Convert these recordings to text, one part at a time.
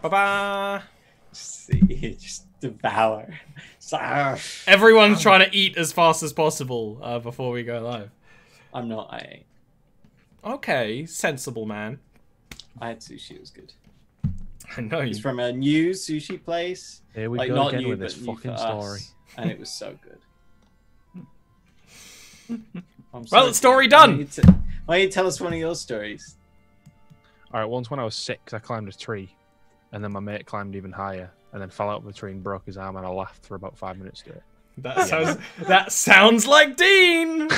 Bye-bye. See, just devour. Everyone's trying to eat as fast as possible before we go live. I'm not. I ain't. Okay, sensible man. I had sushi. It was good. I know It's you. from a new sushi place. Here we like, go not again new, with this but new fucking for story. us, and it was so good. Well, it's story done. Why don't you tell us one of your stories? All right, once when I was 6, I climbed a tree, and then my mate climbed even higher, and then fell out of the tree and broke his arm, and I laughed for about 5 minutes to it. That sounds like Dean.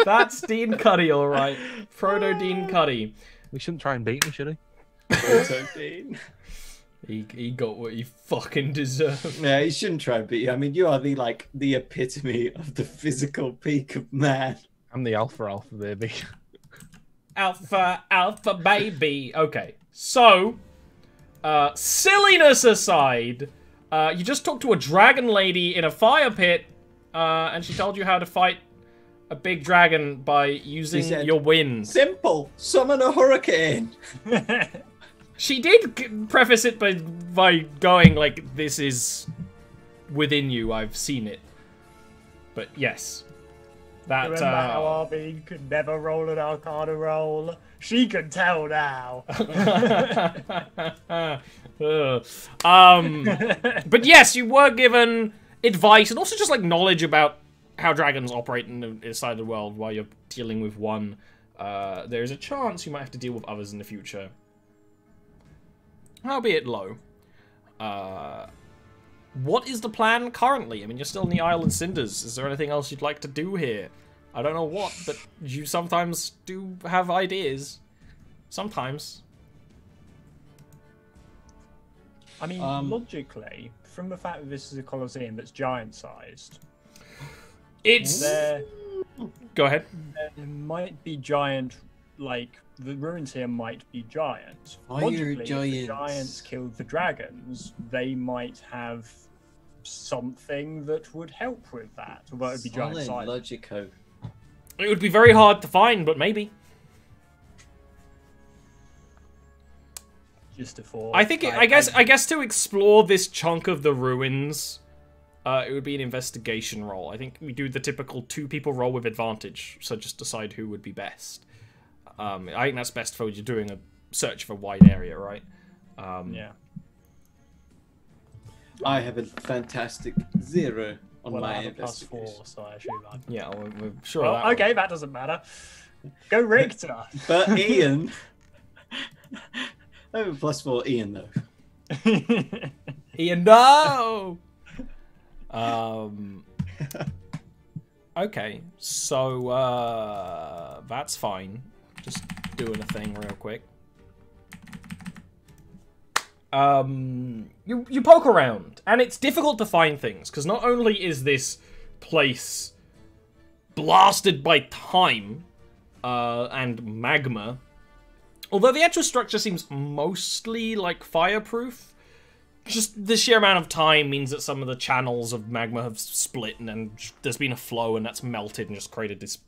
That's Dean Cuddy, all right. Proto Dean Cuddy. We shouldn't try and beat me, should he? Dean. He got what he fucking deserved. Yeah, you shouldn't try and beat you. I mean, you are the epitome of the physical peak of man. I'm the alpha baby. Alpha baby. Okay, so silliness aside, you just talked to a dragon lady in a fire pit, and she told you how to fight a big dragon by using your winds. Simple. Summon a hurricane. She did preface it by going like, "This is within you. I've seen it." But yes, that. Remember how Arby could never roll an Arcana roll? She can tell now. But yes, you were given advice and also just like knowledge about how dragons operate inside the world while you're dealing with one. There's a chance you might have to deal with others in the future, albeit low. What is the plan currently? I mean, you're still in the Isle of Cinders. Is there anything else you'd like to do here? I don't know what, but you sometimes do have ideas. Sometimes. I mean, logically, from the fact that this is a Colosseum that's giant-sized, It's... Go ahead. there might be giant, like, the ruins here might be giant. Fire Logically, if giants. the giants killed the dragons, they might have something that would help with that. Although it would be giant Solid size. logico. It would be very hard to find, but maybe. Just a thought. I think, I guess to explore this chunk of the ruins, it would be an investigation roll. I think we do the typical 2 people roll with advantage, so just decide who would be best. I think that's best for you doing a search for a wide area, right? Yeah. I have a fantastic 0 on Well, I my have a investigation. +4, so I assume I... Yeah, we're sure Well, of that. okay, that doesn't matter. Go Richter. But Ian... I have a +4 Ian, though. Ian, no! Okay, so, that's fine. Just doing a thing real quick. You poke around, and it's difficult to find things, because not only is this place blasted by time, and magma, although the actual structure seems mostly, like, fireproof, just the sheer amount of time means that some of the channels of magma have split, and then there's been a flow, and that's melted and just created this,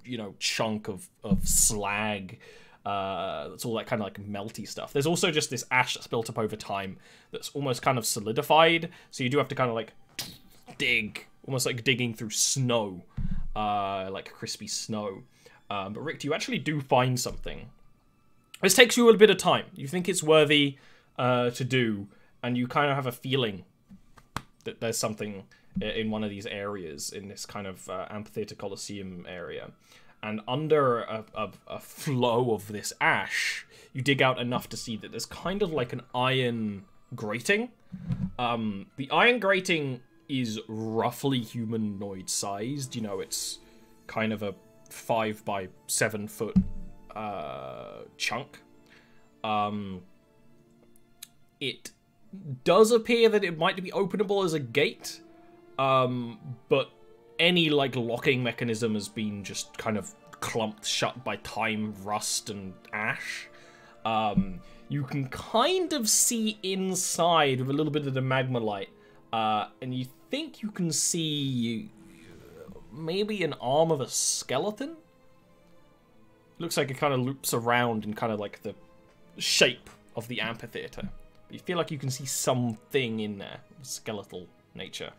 you know, chunk of slag. That's all that kind of, like, melty stuff. There's also just this ash that's built up over time that's almost kind of solidified, so you do have to kind of, like, dig, almost like digging through snow, like crispy snow. But Rick, you actually do find something. This takes you a little bit of time. You think it's worthy to do, and you kind of have a feeling that there's something in one of these areas, in this kind of amphitheater Colosseum area. And under a flow of this ash, you dig out enough to see that there's kind of like an iron grating. The iron grating is roughly humanoid sized. You know, it's kind of a 5 by 7 foot chunk. It does appear that it might be openable as a gate, but any like locking mechanism has been just kind of clumped shut by time, rust, and ash. You can kind of see inside with a little bit of the magma light, and you think you can see maybe an arm of a skeleton. Looks like it kind of loops around in kind of like the shape of the amphitheater. You feel like you can see something in there, skeletal nature.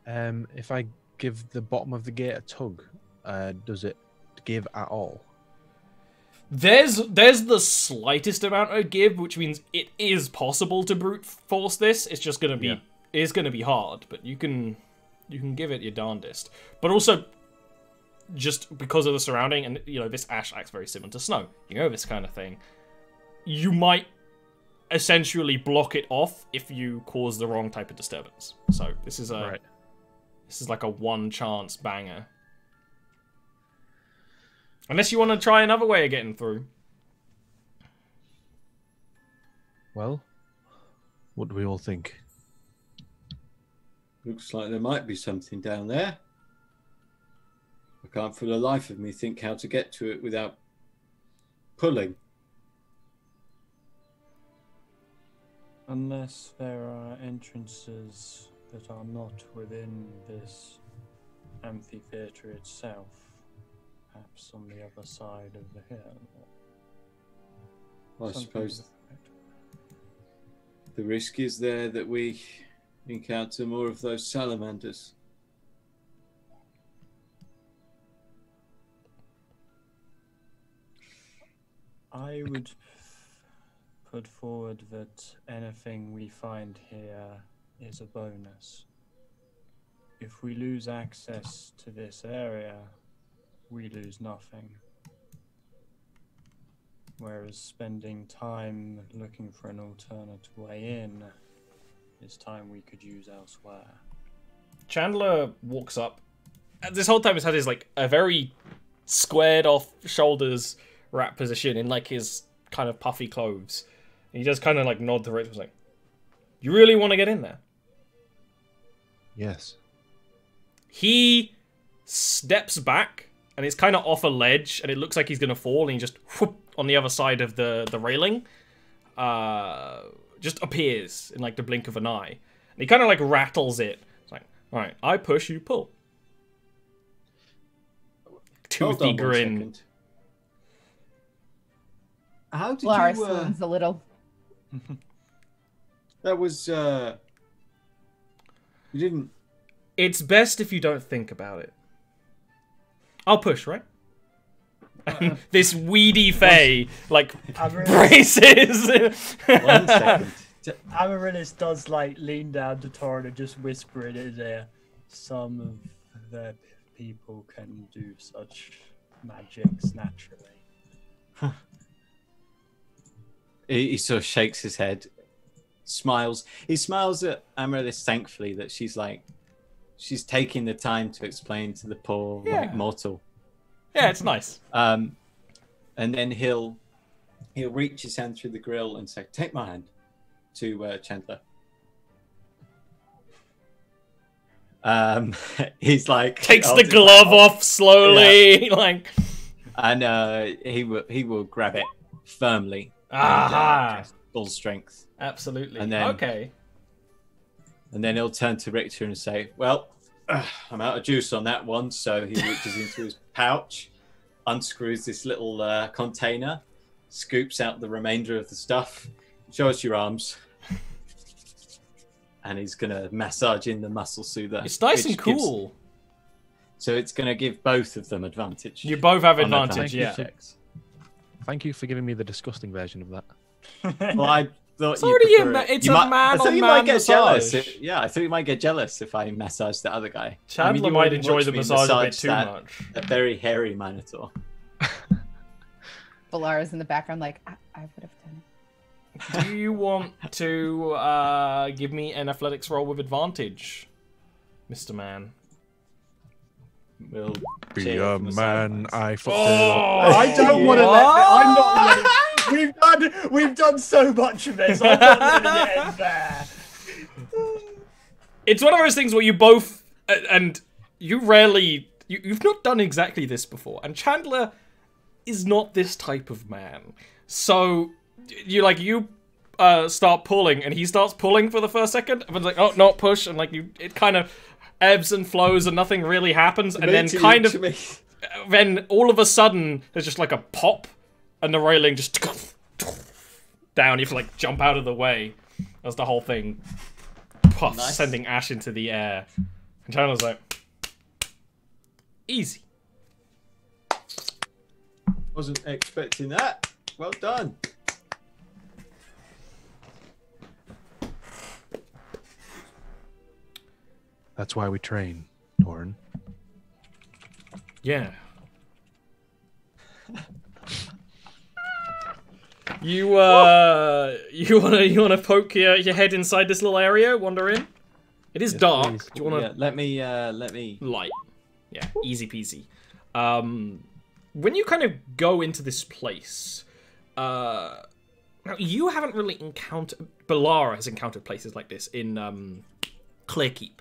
If I give the bottom of the gate a tug, does it give at all? There's the slightest amount of give, which means it is possible to brute force this. It's just gonna be it's gonna be hard, but you can give it your darndest. But also, just because of the surrounding, and you know, this ash acts very similar to snow. You know, this kind of thing. You might essentially block it off if you cause the wrong type of disturbance. So this is this is like a one chance banger. Unless you want to try another way of getting through. Well, what do we all think? Looks like there might be something down there. I can't for the life of me think how to get to it without pulling. Unless there are entrances that are not within this amphitheatre itself, perhaps on the other side of the hill. I suppose the risk is there that we encounter more of those salamanders. I would put forward that anything we find here is a bonus. If we lose access to this area, we lose nothing. Whereas spending time looking for an alternate way in is time we could use elsewhere. Chandler walks up. This whole time he's had his like a very squared off shoulders wrap position in like his kind of puffy clothes. And he just kind of like nod to Rachel, like, "You really want to get in there?" Yes. He steps back, and it's kind of off a ledge, and it looks like he's gonna fall, and he just whoop, on the other side of the railing, just appears in like the blink of an eye. And he kind of like rattles it. It's like, all right, I push, you pull. Toothy grin. How did Laura you? swoons a little. That was. You didn't. It's best if you don't think about it. I'll push, right? This weedy fae, like, braces. 1 second. Amaryllis does like lean down to Torin and just whisper in his ear, "Some of their people can do such magics naturally." He sort of shakes his head, smiles. He smiles at Amaryllis thankfully that she's taking the time to explain to the poor like mortal. Yeah, it's nice. And then he'll reach his hand through the grill and say, "Take my hand," to Chandler. He's like Takes the glove off slowly, like, and he will grab it firmly. Aha! And, full strength. Absolutely. And then, okay. And then he'll turn to Richter and say, "Well, I'm out of juice on that one." So he reaches into his pouch, unscrews this little container, scoops out the remainder of the stuff. "Show us your arms." And he's going to massage in the muscle soother. It's nice and cool. So it's going to give both of them advantage. You both have advantage, yeah. Checks. Thank you for giving me the disgusting version of that. Well, I thought It's already it's a man I thought on you man might get massage. jealous. Yeah, I thought you might get jealous if I massaged the other guy. Chandler you might already enjoy watched the me massage a bit massage too much. A very hairy Minotaur. Valara's in the background like, I would have done it. Do you want to give me an athletics roll with advantage, Mr. Man? We'll Be cheer a from the man, sidelines. I fucked it up. I don't want to let it. I'm not letting. We've done so much of this. I'm not letting it end there. It's one of those things where you both, and you rarely, you've not done exactly this before, and Chandler is not this type of man. So you start pulling, and he starts pulling for the first second, and it's like, oh, not push, and like it kind of ebbs and flows, and nothing really happens, and then kind of, then all of a sudden there's just like a pop, and the railing just down. You have to like jump out of the way. That's the whole thing. Puff, Nice. sending ash into the air. And Chandler's like, easy. Wasn't expecting that. Well done. That's why we train, Torin. Yeah. You wanna poke your head inside this little area, wander in? It is Yes, dark. please. Do you wanna Let me. light? Yeah, easy peasy. When you kind of go into this place, now you haven't really encountered. Balara has encountered places like this in Clearkeep.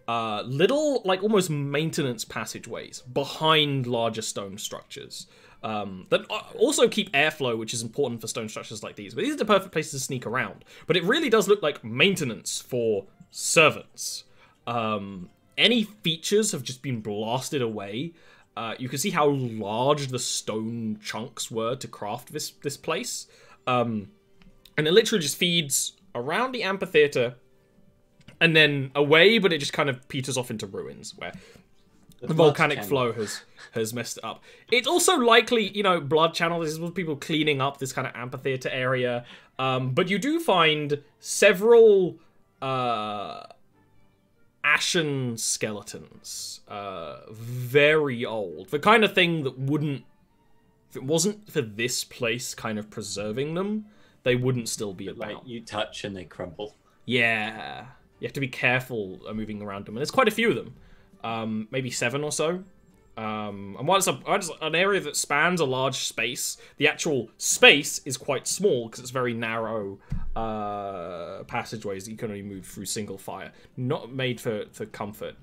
Little, like, almost maintenance passageways behind larger stone structures that also keep airflow, which is important for stone structures like these. But these are the perfect places to sneak around. But it really does look like maintenance for servants. Any features have just been blasted away. You can see how large the stone chunks were to craft this place. And it literally just feeds around the amphitheater and then away, but it just kind of peters off into ruins where the volcanic flow has messed it up. It's also likely, you know, blood channel. This is people cleaning up this kind of amphitheater area. But you do find several ashen skeletons. Very old. The kind of thing that wouldn't, if it wasn't for this place kind of preserving them, they wouldn't still be about. Like you touch and they crumble. Yeah. You have to be careful moving around them. And there's quite a few of them. Maybe 7 or so. And while it's an area that spans a large space, the actual space is quite small because it's very narrow passageways that you can only move through single fire. Not made for comfort.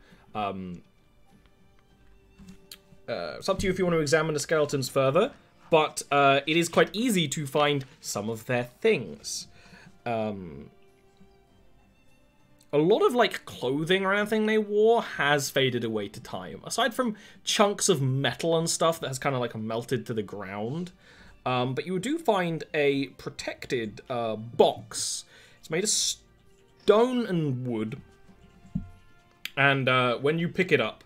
It's up to you if you want to examine the skeletons further, but it is quite easy to find some of their things. A lot of, like, clothing or anything they wore has faded away to time. Aside from chunks of metal and stuff that has kind of, like, melted to the ground. But you do find a protected box. It's made of stone and wood. And when you pick it up,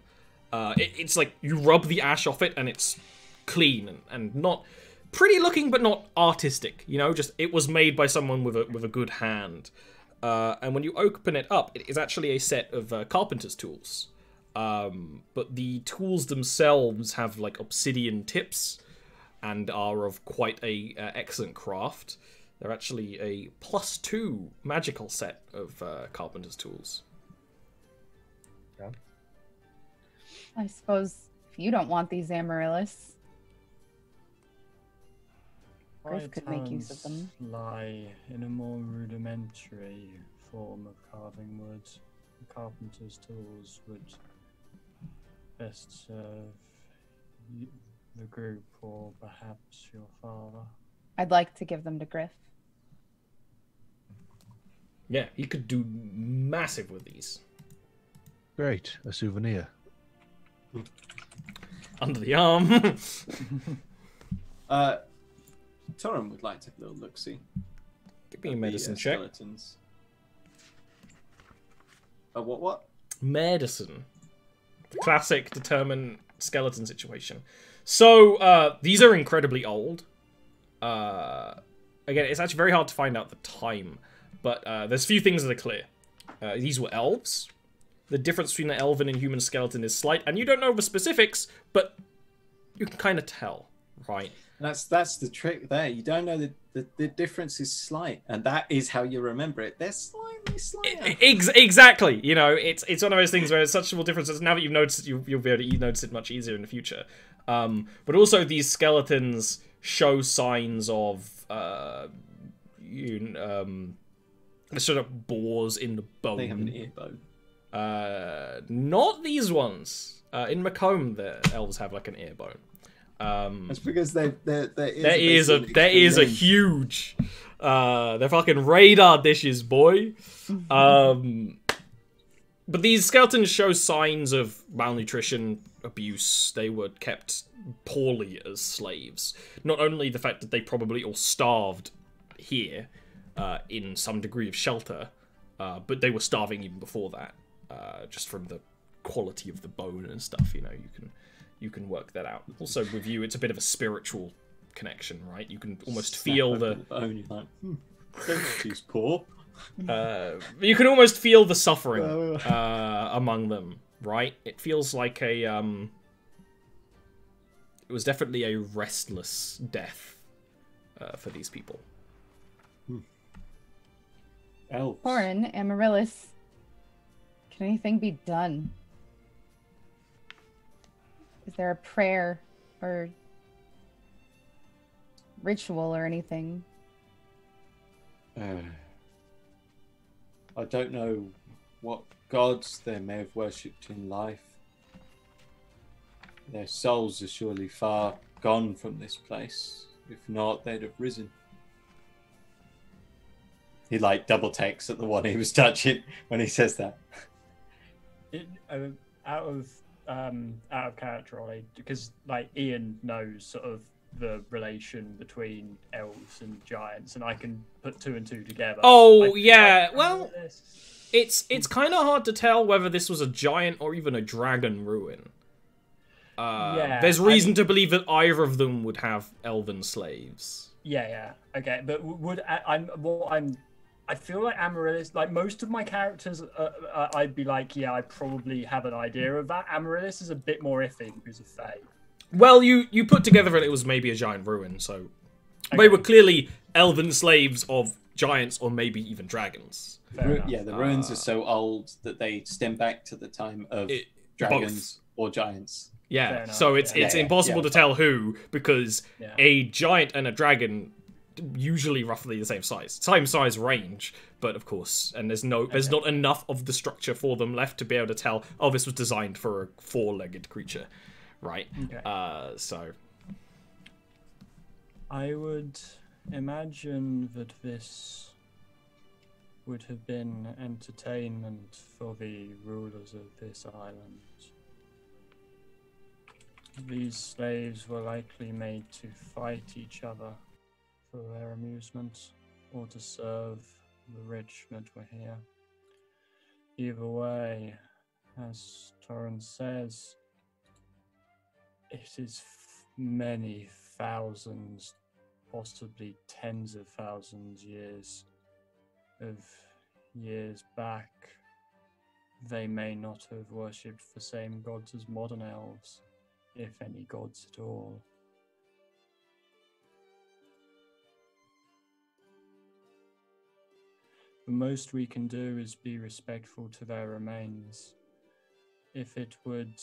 it's like you rub the ash off it and it's clean and not pretty looking, but not artistic. You know, just it was made by someone with a good hand. And when you open it up, it is actually a set of carpenter's tools. But the tools themselves have, like, obsidian tips and are of quite a excellent craft. They're actually a +2 magical set of carpenter's tools. Yeah. I suppose if you don't want these Amaryllis, Griff My could make use of them. talents lie in a more rudimentary form of carving wood. The carpenter's tools would best serve the group or perhaps your father. I'd like to give them to Griff. Yeah, he could do massive with these. Great, a souvenir. Under the arm. Torin would like to have a little look-see. Give me a medicine check. Skeletons. What? Medicine. Classic determine skeleton situation. So, these are incredibly old. Again, it's actually very hard to find out the time. But there's a few things that are clear. These were elves. The difference between an elven and human skeleton is slight. And you don't know the specifics, but you can kind of tell, right? That's the trick there. You don't know the difference is slight, and that is how you remember it. They're slightly slighter. Exactly. You know, it's one of those things where it's such small differences. Now that you've noticed it, you'll be able to notice it much easier in the future. But also these skeletons show signs of sort of bores in the bone. They have an ear bone. Not these ones. In Macomb, the elves have like an ear bone. That's because their ears are huge. They're fucking radar dishes, boy. But these skeletons show signs of malnutrition, abuse. They were kept poorly as slaves. Not only the fact that they probably all starved here in some degree of shelter, but they were starving even before that, just from the quality of the bone and stuff. You know, you can work that out. Also, with you, it's a bit of a spiritual connection, right? You can almost feel the bone. You're like, she's poor. You can almost feel the suffering among them, right? It feels like a it was definitely a restless death for these people. Elves. Corin, Amaryllis, can anything be done? Is there a prayer or ritual or anything? I don't know what gods they may have worshipped in life. Their souls are surely far gone from this place. If not, they'd have risen. He like double takes at the one he was touching when he says that. Out of character, Ollie, because like Ian knows sort of the relation between elves and giants, and I can put two and two together. Oh yeah, well, it's kind of hard to tell whether this was a giant or even a dragon ruin. There's reason to believe that either of them would have elven slaves. Yeah, okay, but I feel like Amaryllis, like most of my characters, I'd be like, yeah, I probably have an idea of that. Amaryllis is a bit more iffy because of Fae. Well, you put together that it was maybe a giant ruin, so they were clearly elven slaves of giants or maybe even dragons. Yeah, the ruins are so old that they stem back to the time of dragons or giants. Yeah, so it's impossible to tell who, because a giant and a dragon usually roughly the same size range, but of course, and there's not enough of the structure for them left to be able to tell, oh, this was designed for a four-legged creature, right? Okay. So I would imagine that this would have been entertainment for the rulers of this island. These slaves were likely made to fight each other for their amusement, or to serve the rich that were here. Either way, as Torrance says, it is many thousands, possibly tens of thousands years back. They may not have worshipped the same gods as modern elves, if any gods at all. The most we can do is be respectful to their remains. If it would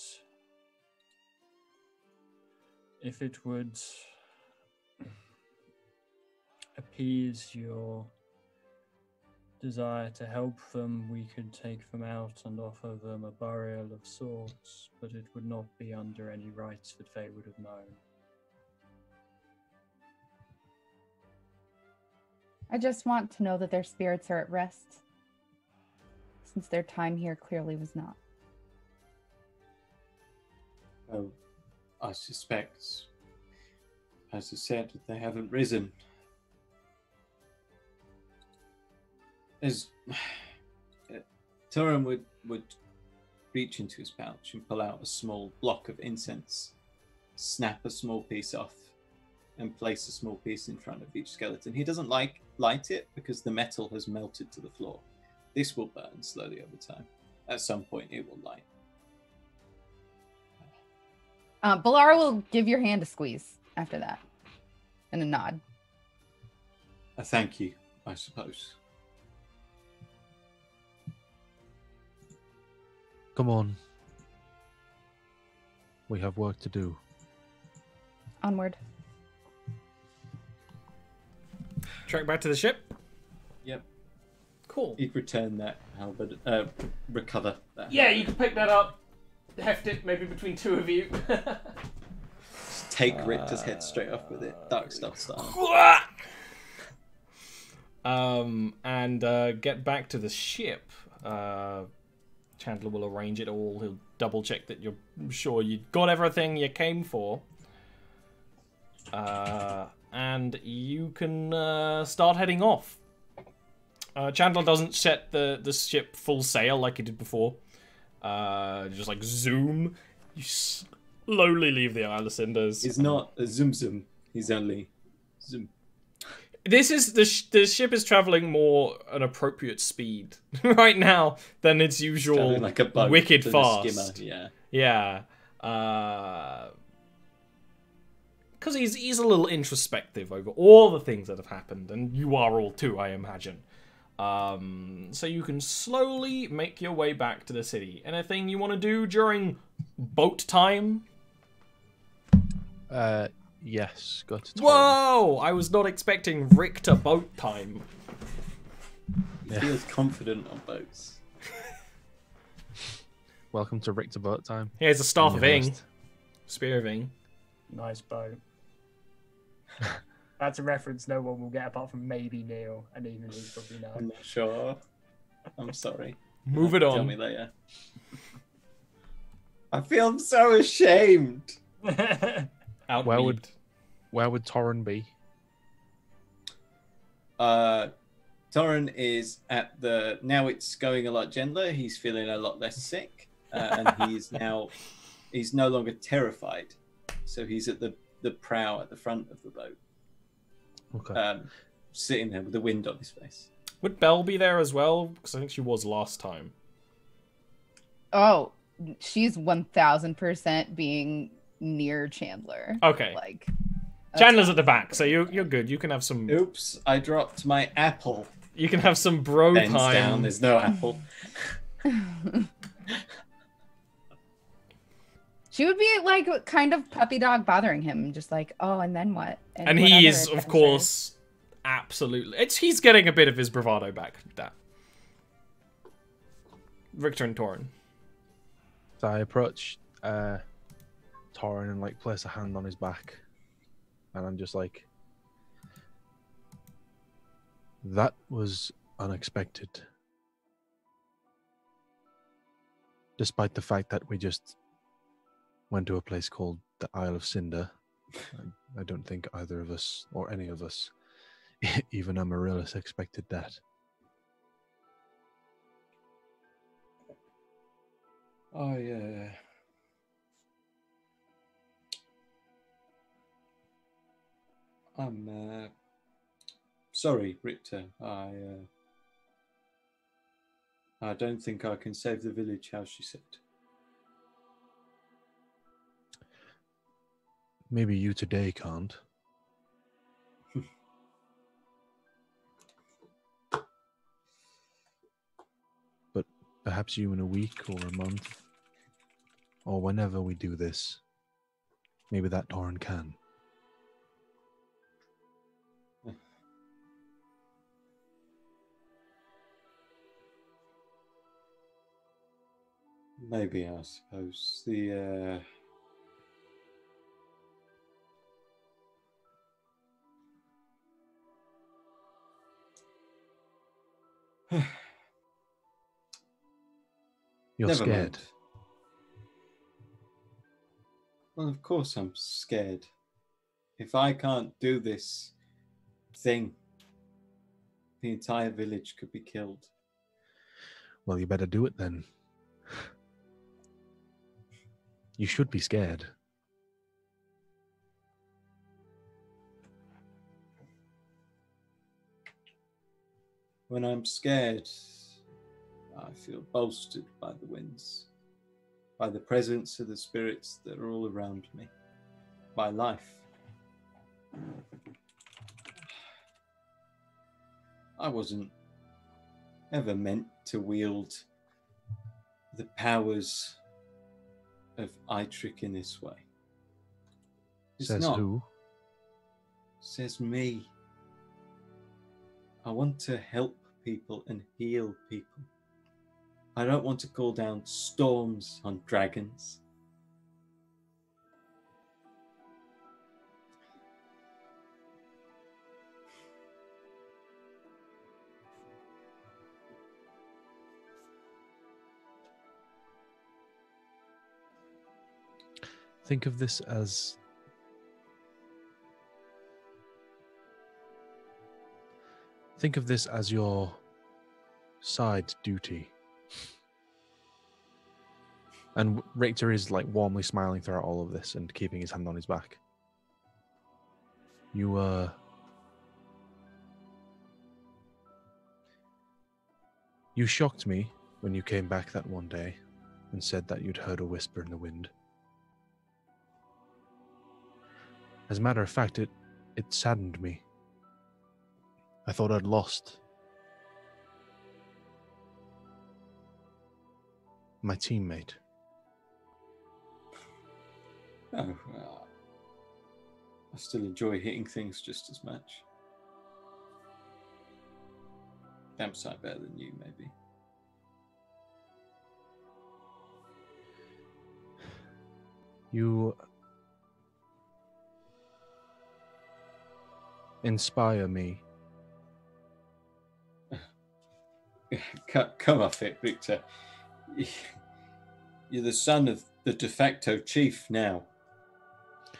appease your desire to help them, we could take them out and offer them a burial of sorts, but it would not be under any rites that they would have known. I just want to know that their spirits are at rest, since their time here clearly was not. Oh, I suspect, as I said, they haven't risen. As Turin would reach into his pouch and pull out a small block of incense, snap a small piece off, and place a small piece in front of each skeleton. He doesn't light it because the metal has melted to the floor. This will burn slowly over time. At some point, it will light. Balara will give your hand a squeeze after that, and a nod. A thank you, I suppose. Come on. We have work to do. Onward. Track back to the ship? Yep. Cool. He'd return that halberd, recover that. Yeah, you can pick that up, heft it maybe between two of you. Just take Richter's head straight off with it. Dark stuff style. And get back to the ship. Chandler will arrange it all. He'll double check that you're sure you got everything you came for. and you can start heading off. Chandler doesn't set the ship full sail like he did before. Just like zoom. You slowly leave the Isle of Cinders. He's not a zoom zoom. He's only zoom. This is the ship is traveling more an appropriate speed right now than its usual Like a boat wicked than fast. a skimmer. Yeah. Because he's a little introspective over all the things that have happened, and you are all too, I imagine. So you can slowly make your way back to the city. Anything you want to do during boat time? Yes, go to Torrent. Whoa! I was not expecting Richter boat time. He feels confident on boats. Welcome to Richter boat time. Here's a staff I'm of your Ing. host. Spear of Ing. Nice boat. That's a reference no one will get apart from maybe Neil, and even he's probably not. I'm not sure. I'm sorry. Move it Tell on. me later. I feel so ashamed. Where would Torren be? Torren is at the... Now it's going a lot gentler. He's feeling a lot less sick. And he's no longer terrified. So he's at the prow at the front of the boat. Okay. Sitting there with the wind on his face. Would Belle be there as well? Because I think she was last time. Oh, she's 1000% being near Chandler. Okay. Like Chandler's at the back, so you're good. You can have some. Oops, I dropped my apple. You can have some bro Pens time. down, there's no apple. She would be like kind of puppy dog bothering him, just like, oh, and then what? And he is, of course, absolutely. He's getting a bit of his bravado back. That Richter and Torren. So I approach Torren and like place a hand on his back, and I'm just like, that was unexpected. Despite the fact that we just went to a place called the Isle of Cinder, I don't think either of us, or any of us, even Amaryllis, expected that. Oh, yeah. I'm sorry, Richter. I don't think I can save the village, how she said. Maybe you today can't. But perhaps you in a week or a month, or whenever we do this, maybe that Torren can. Maybe, I suppose. The You're Never scared. mind. Well, of course I'm scared. If I can't do this thing, the entire village could be killed. Well, you better do it then. You should be scared. When I'm scared, I feel bolstered by the winds, by the presence of the spirits that are all around me, by life. I wasn't ever meant to wield the powers of Eitrick in this way. It's Says not. who? Says me. I want to help people and heal people. I don't want to call down storms on dragons. Think of this as Think of this as your side duty. And Richter is like warmly smiling throughout all of this and keeping his hand on his back. You shocked me when you came back that one day and said that you'd heard a whisper in the wind. As a matter of fact, it saddened me. I thought I'd lost my teammate. Oh, I still enjoy hitting things just as much. Damn sight better than you, maybe. You inspire me. Come off it, Victor. You're the son of the de facto chief now.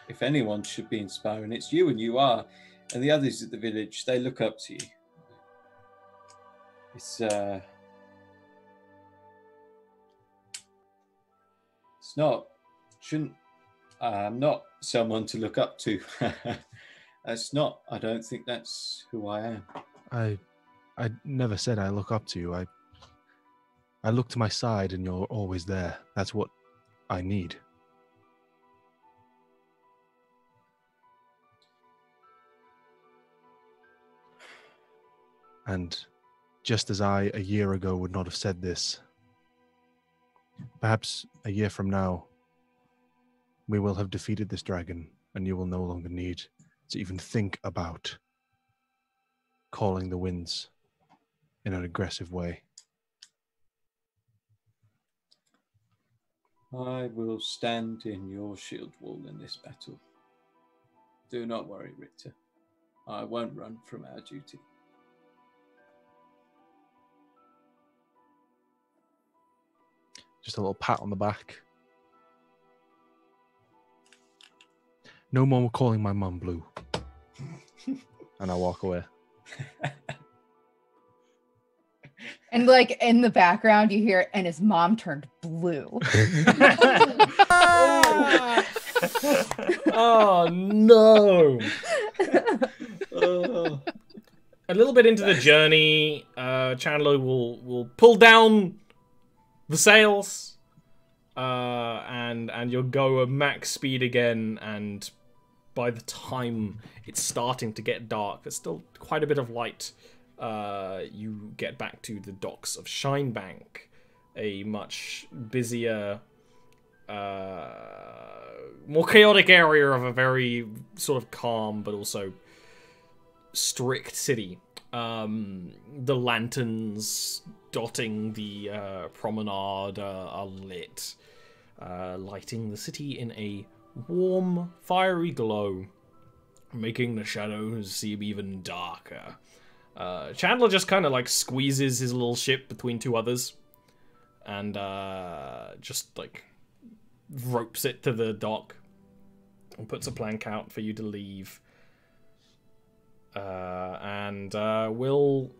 If anyone should be inspiring, it's you, and you are. And the others at the village, they look up to you. It's not, I'm not someone to look up to. That's not, I don't think that's who I am. I never said I look up to you. I look to my side and you're always there. That's what I need. And just as I, a year ago, would not have said this, perhaps a year from now, we will have defeated this dragon and you will no longer need to even think about calling the winds in an aggressive way. I will stand in your shield wall in this battle. Do not worry, Richter. I won't run from our duty. Just a little pat on the back. No more calling my mum Blue. And I walk away. And like in the background, you hear, and his mom turned blue. Oh no! A little bit into the journey, Chandler will pull down the sails, and you'll go at max speed again. And by the time it's starting to get dark, there's still quite a bit of light. You get back to the docks of Shinebank, a much busier, more chaotic area of a very sort of calm but also strict city. The lanterns dotting the promenade are lit, lighting the city in a warm, fiery glow, making the shadows seem even darker. Chandler just kind of like squeezes his little ship between two others and just like ropes it to the dock and puts a plank out for you to leave. And we'll,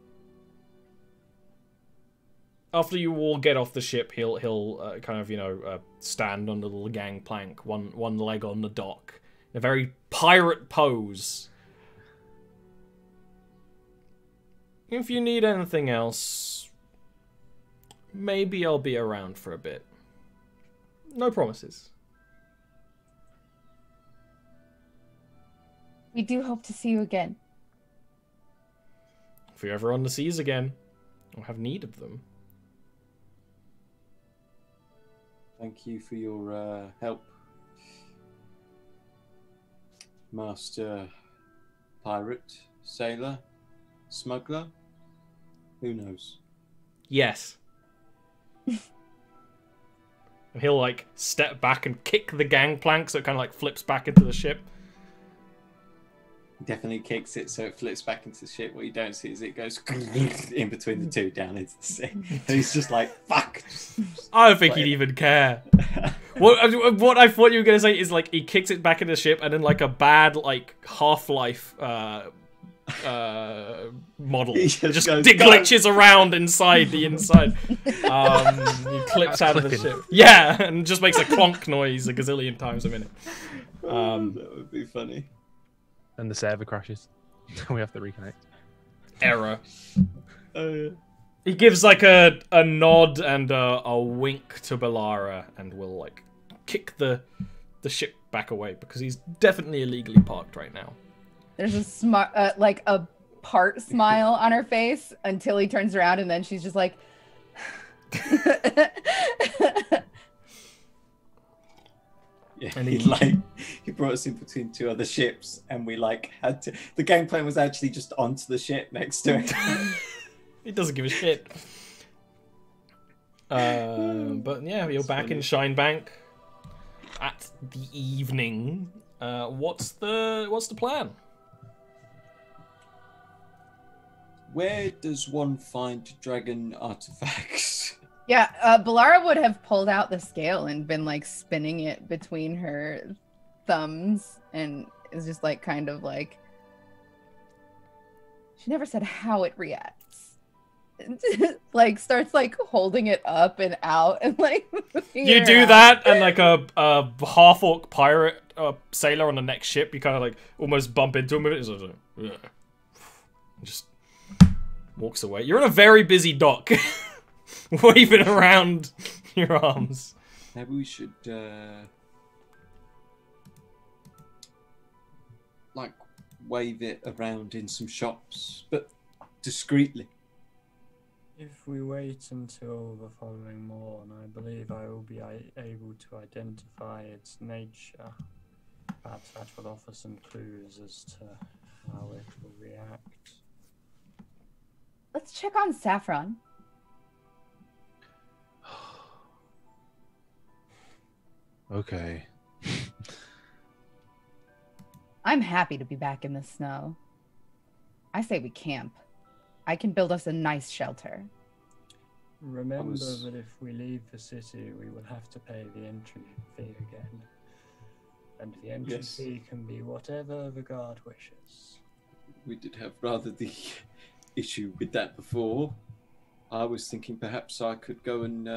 after you all get off the ship, he'll kind of, you know, stand on the little gangplank, one leg on the dock, in a very pirate pose. If you need anything else, maybe I'll be around for a bit. No promises. We do hope to see you again. If you're ever on the seas again, or have need of them. Thank you for your help, Master Pirate, Sailor, Smuggler. Who knows? Yes. And he'll like step back and kick the gangplank so it kind of like flips back into the ship. Definitely kicks it so it flips back into the ship. What you don't see is it goes in between the two down into the sea. And he's just like, fuck. I don't think he'd even care. What I thought you were going to say is like he kicks it back in the ship and then like a bad like Half-Life model. He It just just goes, glitches around inside the inside. He clips out of the ship. Yeah, and just makes a clonk noise a gazillion times a minute. That would be funny. And the server crashes. We have to reconnect. Error. Oh, yeah. He gives like a nod and a wink to Balara, and will like kick the ship back away because he's definitely illegally parked right now. There's a like a part smile on her face until he turns around, and then she's just like. Yeah, And he brought us in between two other ships, and we like had to. The game plan was actually just onto the ship next to it. He doesn't give a shit. But yeah, you're back funny. in Shinebank at the evening. What's the plan? Where does one find dragon artifacts? Yeah, Balara would have pulled out the scale and been like spinning it between her thumbs, and is just like kind of like. She never said how it reacts. Like starts like holding it up and out and like. You do that, and like a half-orc pirate sailor on the next ship, you kind of like almost bump into him with it. It's like, "Ugh." Just walks away. You're on a very busy dock, waving around your arms. Maybe we should like wave it around in some shops, but discreetly. If we wait until the following morn, I believe I will be able to identify its nature. Perhaps that will offer some clues as to how it will react. Let's check on Saffron. Okay. I'm happy to be back in the snow. I say we camp. I can build us a nice shelter. Remember that if we leave the city, we will have to pay the entry fee again. And the entry fee can be whatever the guard wishes. We did have rather the issue with that before. I was thinking perhaps I could go and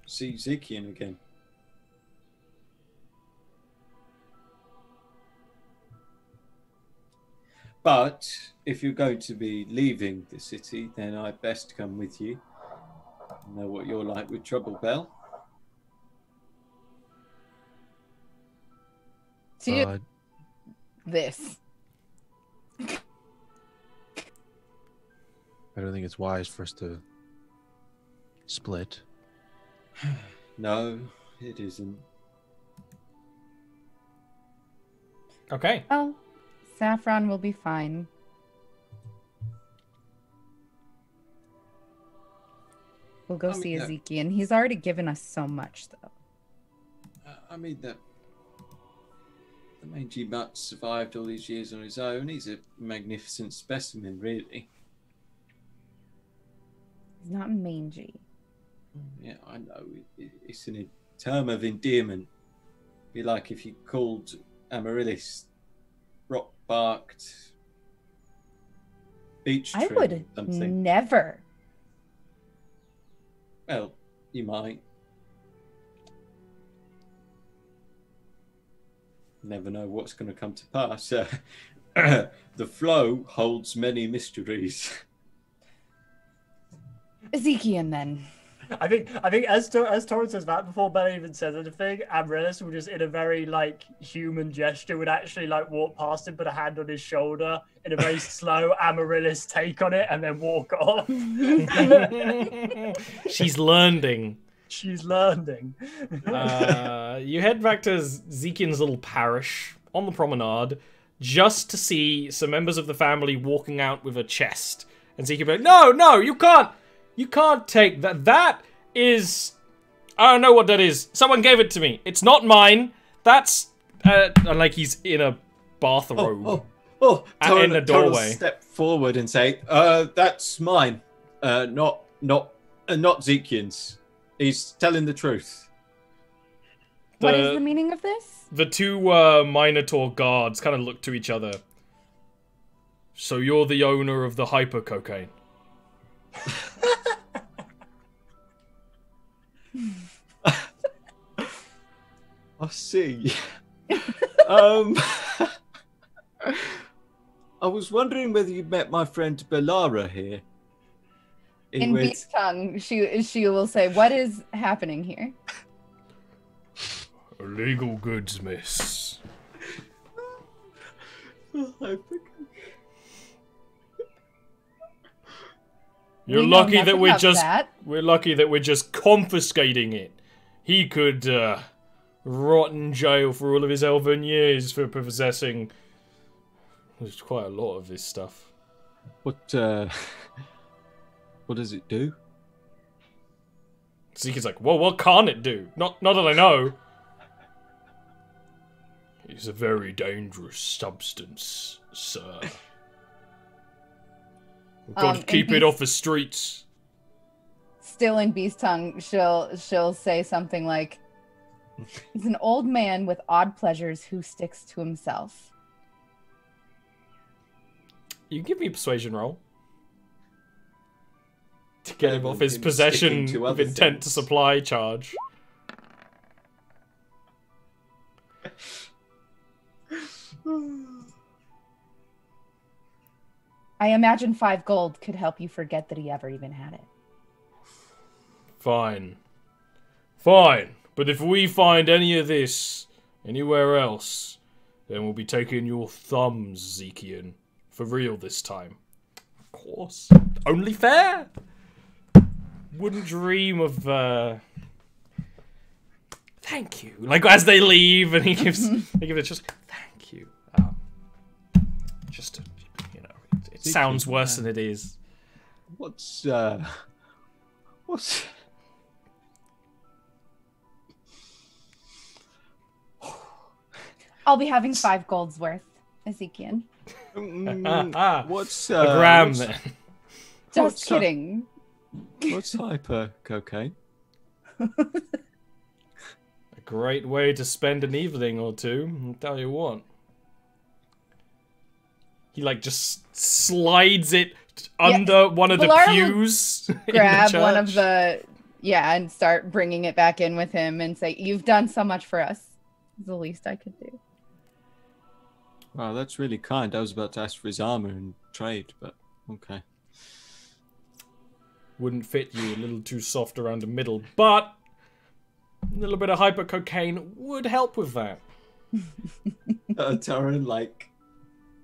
see Zikian again. But if you're going to be leaving the city, then I'd best come with you. I know what you're like with trouble, Belle. See this. I don't think it's wise for us to split. No, it isn't. Okay. Oh, Saffron will be fine. We'll go see Ezekiel. He's already given us so much, though. I mean, the mangy mutt survived all these years on his own. He's a magnificent specimen, really. He's not mangy. Yeah, I know. It's a term of endearment. Be like if you called Amaryllis rock-barked beech tree I would or something. never. Well, you might. Never know what's going to come to pass. The flow holds many mysteries. Ezekiel, then. I think as Torrance says that, before Bella even says anything, Amaryllis will just in a very like human gesture would actually like walk past him, put a hand on his shoulder in a very slow Amaryllis take on it, and then walk off. She's learning. She's learning. You head back to Zekian's little parish on the promenade just to see some members of the family walking out with a chest. And Zekian be like, no, you can't take that. That is... I don't know what that is. Someone gave it to me. It's not mine. That's... and like he's in a bathrobe. In the doorway. Step forward and say, that's mine. Not Zekian's. He's telling the truth. What is the meaning of this? The two Minotaur guards kind of look to each other. So you're the owner of the hyper cocaine? I see. I was wondering whether you met my friend Belara here. In Beast tongue, she will say, "What is happening here?" Illegal goods, miss. You're lucky that we're lucky that we're just confiscating it. He could rot in jail for all of his elven years for possessing. There's quite a lot of this stuff. What does it do? Zeke's like, well, what can't it do? Not that I know. It's a very dangerous substance, sir. We've got to keep it off the streets. Still in Beast tongue, she'll say something like, "He's an old man with odd pleasures who sticks to himself." You can give me a persuasion roll to get him off his possession with intent to supply charge. I imagine 5 gold could help you forget that he ever even had it. Fine. Fine. But if we find any of this anywhere else, then we'll be taking your thumbs, Zekian. For real this time. Of course. Only fair. Wouldn't dream of, thank you. Like, as they leave, and he gives it just, thank you. Just, you know, it sounds worse than it is. What's... I'll be having 5 golds worth, Ezekiel. What's... a gram, then. Just kidding. What's hyper cocaine? A great way to spend an evening or two, I'll tell you what. He, like, just slides it under one of the pews. Grab one of the... Yeah, and start bringing it back in with him and say, "You've done so much for us. It's the least I could do." Wow, that's really kind. I was about to ask for his armor and trade, but okay. Wouldn't fit you, a little too soft around the middle, but a little bit of hyper cocaine would help with that. Taran, like,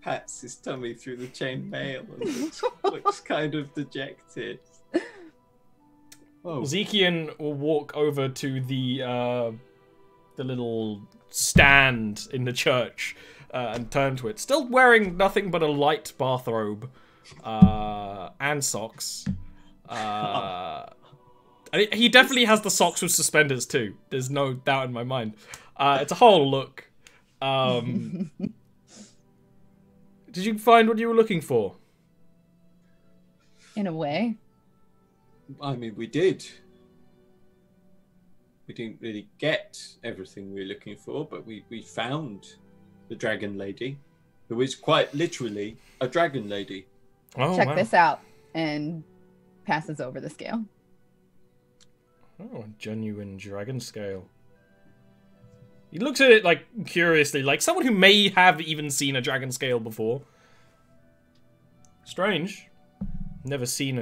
pats his tummy through the chain mail and looks kind of dejected. Oh. Zekian will walk over to the little stand in the church and turn to it. Still wearing nothing but a light bathrobe and socks. He definitely has the socks with suspenders too. There's no doubt in my mind. It's a whole look. Did you find what you were looking for? In a way. I mean, we did. We didn't really get everything we were looking for, but we found the dragon lady, who is quite literally a dragon lady. Oh, check this out, and passes over the scale. Oh, a genuine dragon scale. He looks at it, like, curiously, like someone who may have even seen a dragon scale before. Strange. Never seen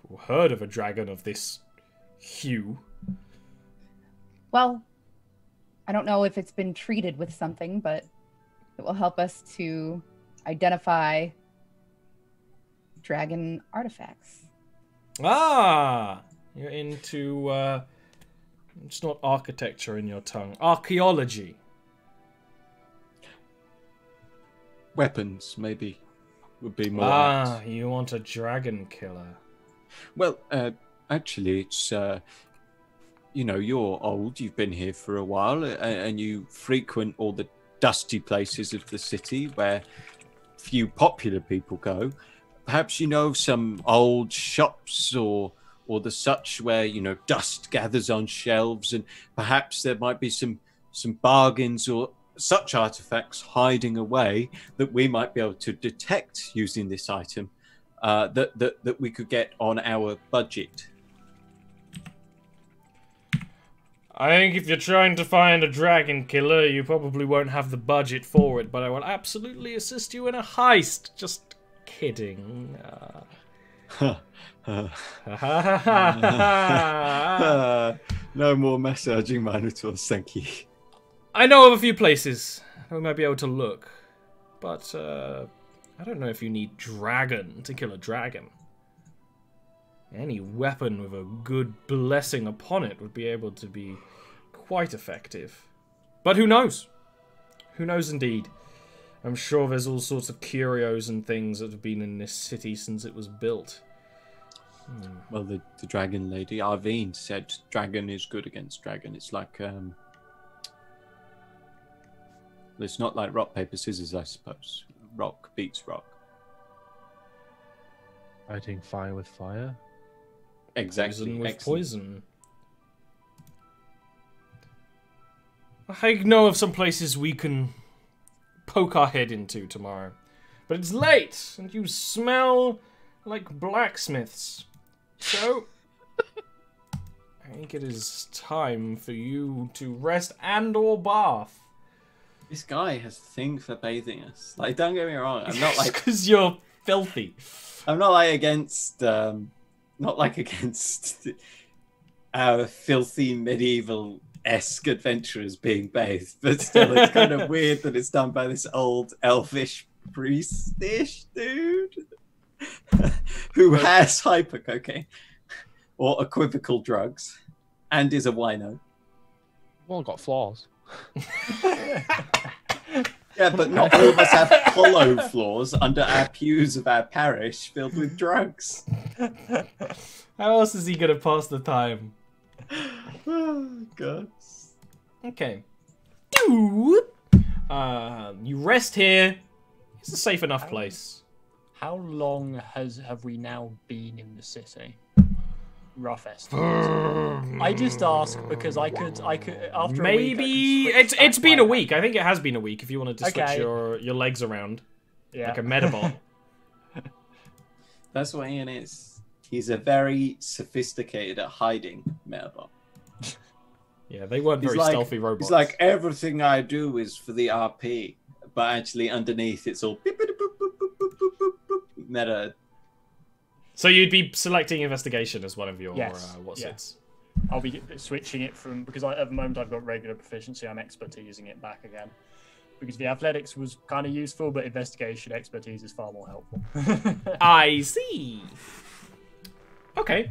or heard of a dragon of this hue. Well, I don't know if it's been treated with something, but it will help us to identify dragon artifacts. Ah! You're into, it's not architecture in your tongue. Archaeology. Weapons, maybe, would be more apt. You want a dragon killer. Well, actually, it's, you know, you're old, you've been here for a while, and you frequent all the dusty places of the city where few popular people go. Perhaps you know some old shops or the such where, you know, dust gathers on shelves, and perhaps there might be some bargains or such artifacts hiding away that we might be able to detect using this item that we could get on our budget. I think if you're trying to find a dragon killer, you probably won't have the budget for it, but I will absolutely assist you in a heist. Just kidding. No more massaging minotaurs, thank you. I know of a few places we might be able to look, but I don't know if you need dragon to kill a dragon. Any weapon with a good blessing upon it would be able to be quite effective. But who knows? Who knows indeed? I'm sure there's all sorts of curios and things that have been in this city since it was built. Well, the dragon lady, Arvine, said dragon is good against dragon. It's like, it's not like rock, paper, scissors, I suppose. Rock beats rock. Fighting fire with fire? Exactly. Poison with Excellent. poison. I know of some places we can poke our head into tomorrow. But it's late, and you smell like blacksmiths. So, I think it is time for you to rest and or bath. This guy has a thing for bathing us. Like, don't get me wrong. I'm not like because you're filthy. I'm not like against against our filthy medieval-esque adventurers being bathed, but still, it's kind of weird that it's done by this old elfish priestish dude who has hyper cocaine or equivocal drugs and is a wino. We've all got flaws. Yeah, but not all of us have hollow floors under our pews of our parish filled with drugs. How else is he gonna pass the time? Oh, God. Okay. You rest here. It's a safe enough place. How long have we now been in the city? Rough estimate. I just ask because I could after Maybe a week, it's been a week. I think it has been a week. If you wanted to switch your legs around, yeah. like a Metabot. That's what Ian is. He's a very sophisticated at hiding Metabot. Yeah, they weren't very stealthy robots. He's like, everything I do is for the RP, but actually underneath it's all beep, beep, boop, boop, boop, boop, boop, boop, boop, meta. So you'd be selecting investigation as one of your what's-its. I'll be switching it from because at the moment I've got regular proficiency. I'm expertising it back again because the athletics was kind of useful, but investigation expertise is far more helpful. I see. Okay.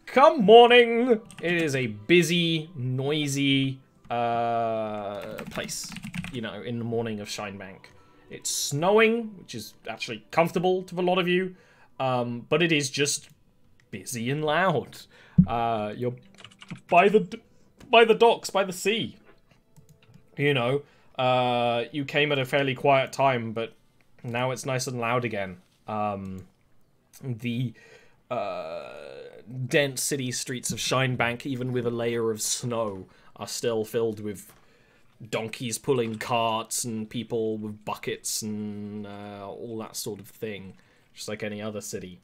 Come morning. It is a busy, noisy place. You know, in the morning of Shinebank. It's snowing, which is actually comfortable to a lot of you, but it is just busy and loud. You're by the docks, by the sea. You know, you came at a fairly quiet time, but now it's nice and loud again. The dense city streets of Shinebank, even with a layer of snow, are still filled with donkeys pulling carts and people with buckets and all that sort of thing, just like any other city.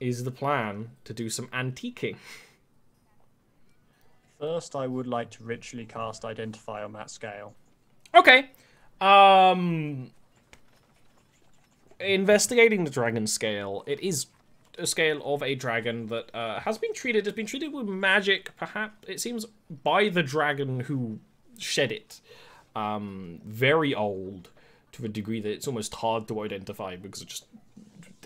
Is the plan to do some antiquing? First, I would like to ritually cast Identify on that scale. Okay. Investigating the dragon scale, it is a scale of a dragon that has been treated with magic, perhaps, it seems, by the dragon who shed it. Very old, to a degree that it's almost hard to identify because of just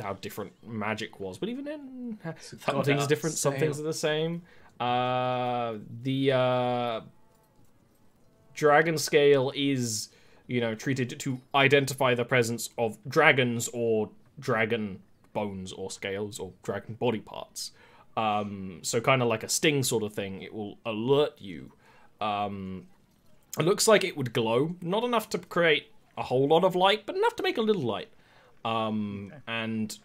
how different magic was. But even then, some things are different, some things are the same. The dragon scale is, you know, treated to identify the presence of dragons or dragon bones or scales or dragon body parts. So kind of like a sting sort of thing. It will alert you. It looks like it would glow. Not enough to create a whole lot of light, but enough to make a little light. And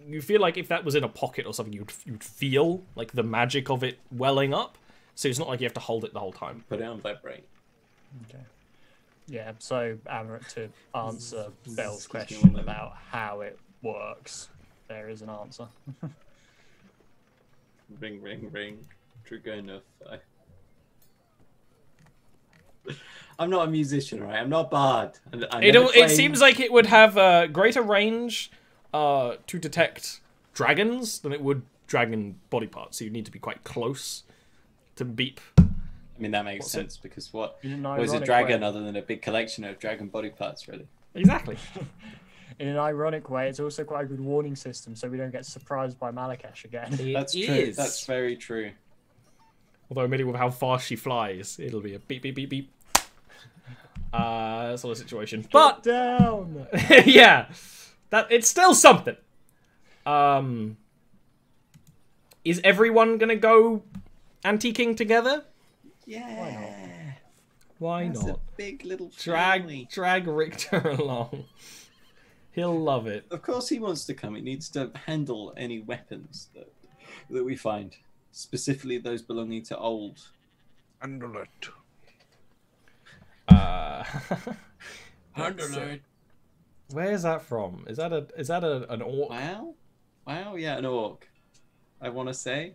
you feel like if that was in a pocket or something, you'd feel like the magic of it welling up. So it's not like you have to hold it the whole time. Put it on vibrate. Okay. Yeah, so Amaret, to answer Bell's question about how it works, there is an answer. Ring, ring, ring. Trigger enough. I'm not a musician, right? I'm not a bard. It seems like it would have a greater range to detect dragons than it would dragon body parts. So you need to be quite close to beep. I mean, that makes sense because what is a dragon other than a big collection of dragon body parts, really? Exactly. In an ironic way, it's also quite a good warning system, so we don't get surprised by Malakesh again. That's true. That's very true. Although, admitting with how fast she flies, it'll be a beep, beep, beep, beep. Sort of situation. But down. yeah, it's still something. Is everyone gonna go antiquing together? Yeah. Why That's not? A big little family. Drag Richter along. He'll love it. Of course, he wants to come. He needs to handle any weapons that we find, specifically those belonging to old. Handle it. Handle it. Where is that from? Is that an orc? Wow, yeah, an orc. I want to say.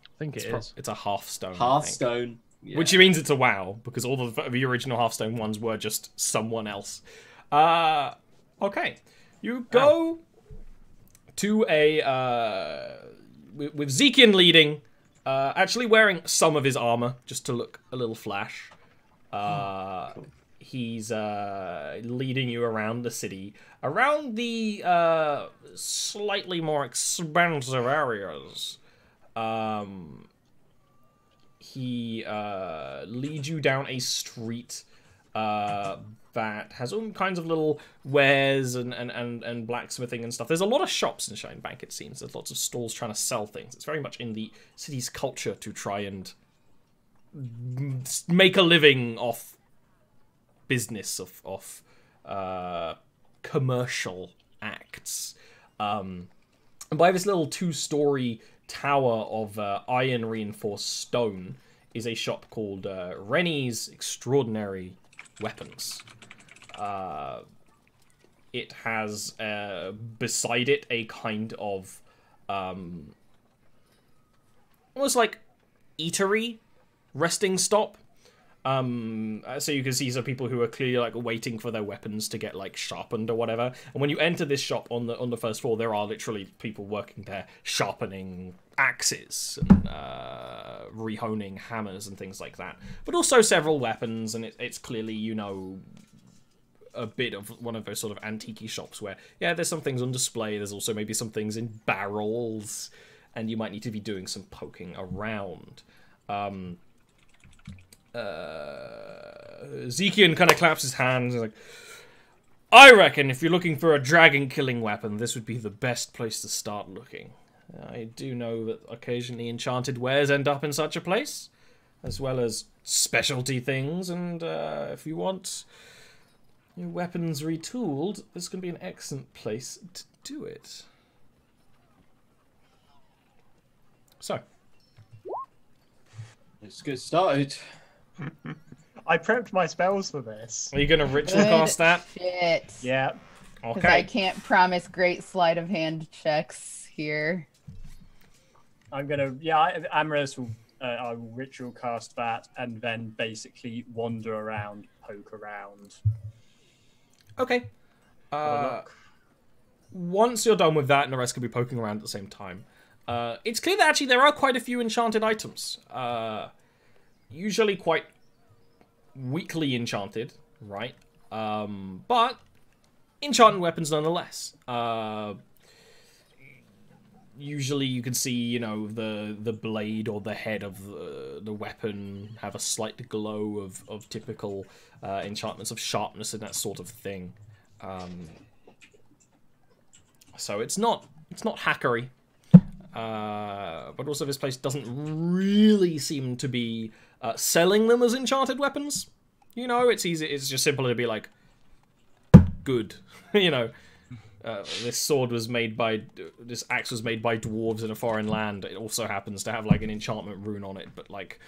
I think it's It's a Hearthstone. Hearthstone. Yeah. Which means it's a WoW, because all the original Hearthstone ones were just someone else. Okay. You go to a... with Zekian leading, actually wearing some of his armor, just to look a little flash. Cool. He's leading you around the city, around the slightly more expansive areas. He leads you down a street that has all kinds of little wares and blacksmithing and stuff. There's a lot of shops in Shinebank, it seems. There's lots of stalls trying to sell things. It's very much in the city's culture to try and make a living off business, of commercial acts. And by this little 2-story tower of iron-reinforced stone is a shop called Rennie's Extraordinary Weapons. It has beside it a kind of almost like eatery resting stop. So you can see some people who are clearly like waiting for their weapons to get like sharpened or whatever. And when you enter this shop on the first floor, there are literally people working there sharpening axes and rehoning hammers and things like that. But also several weapons, and it's clearly, you know, a bit of one of those sort of antique shops where, yeah, there's some things on display. There's also maybe some things in barrels, and you might need to be doing some poking around. Zekian kind of claps his hands and is like, I reckon if you're looking for a dragon-killing weapon, this would be the best place to start looking. I do know that occasionally enchanted wares end up in such a place, as well as specialty things, and if you want your weapons retooled, this can be an excellent place to do it. So. Let's get started. I prepped my spells for this. Are you going to ritual cast that? Shit. Yeah. Okay. I can't promise great sleight of hand checks here. I'm gonna, Amaris will, I will ritual cast that and then basically wander around, poke around. Okay. Once you're done with that, and the rest can be poking around at the same time, it's clear that actually there are quite a few enchanted items. Usually quite weakly enchanted, right? But enchanted weapons nonetheless. Usually you can see, you know, the blade or the head of the weapon have a slight glow of typical enchantments of sharpness and that sort of thing. So it's not hackery. But also this place doesn't really seem to be selling them as enchanted weapons. You know, it's easy. It's just simpler to be like, good. You know, this sword was made by, this axe was made by dwarves in a foreign land. It also happens to have like an enchantment rune on it, but like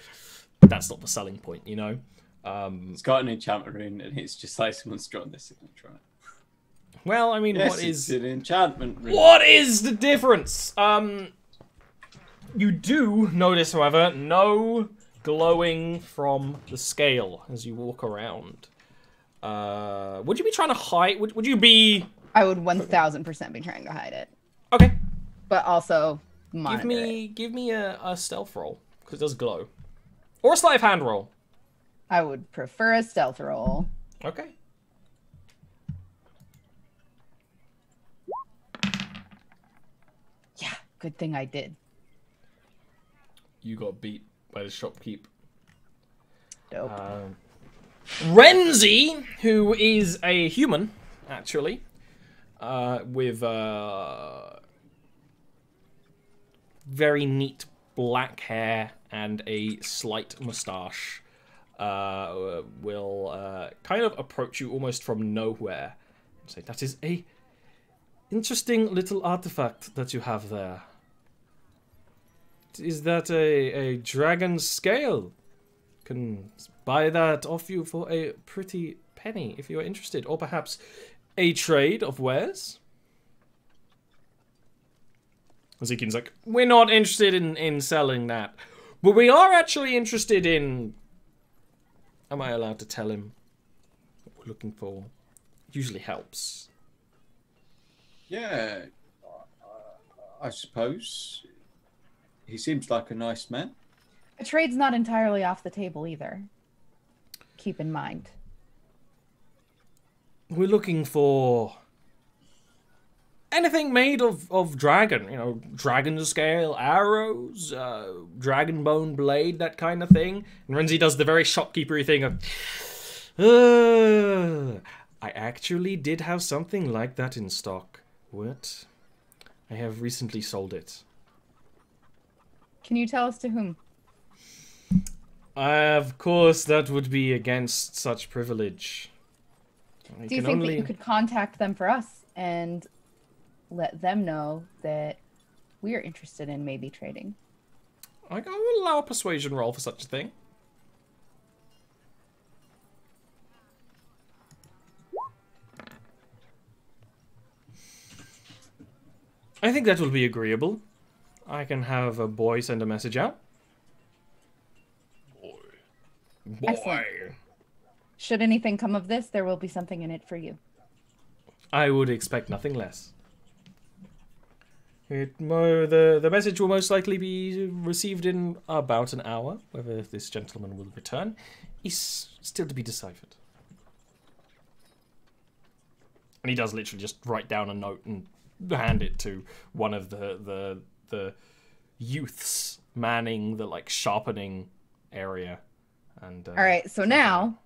that's not the selling point, you know. It's got an enchantment rune, and it's just like someone's drawn their signature on it. Well, I mean, Yes, what is it's an enchantment rune? what is the difference? You do notice, however, no glowing from the scale as you walk around. Would you be trying to hide? Would you be? I would 1000% be trying to hide it, Okay. but also monitor it. Give me a stealth roll because it does glow, or a sleight of hand roll. I would prefer a stealth roll. Okay. Yeah, good thing I did. You got beat by the shopkeep. Dope. Renzi, who is a human, actually, with very neat black hair and a slight mustache, will kind of approach you almost from nowhere and say, "That is a interesting little artifact that you have there. Is that a dragon scale? Can buy that off you for a pretty penny if you are interested, or perhaps a trade of wares." Ezekiel's like, "We're not interested in selling that, but we are actually interested in..." Am I allowed to tell him what we're looking for? Usually helps. Yeah, I suppose. He seems like a nice man. A trade's not entirely off the table either. Keep in mind. We're looking for anything made of dragon, you know, dragon scale, arrows, dragon bone blade, that kind of thing. And Renzi does the very shopkeepery thing of, I actually did have something like that in stock. What? I have recently sold it. Can you tell us to whom? Of course, that would be against such privilege. Do you think that you could contact them for us and let them know that we are interested in maybe trading? I will allow a persuasion roll for such a thing. I think that will be agreeable. I can have a boy send a message out. Boy. Excellent. Should anything come of this, there will be something in it for you. I would expect nothing less. The message will most likely be received in about an hour. Whether this gentleman will return is still to be deciphered. And he does literally just write down a note and hand it to one of the youths manning the like sharpening area. And all right, so now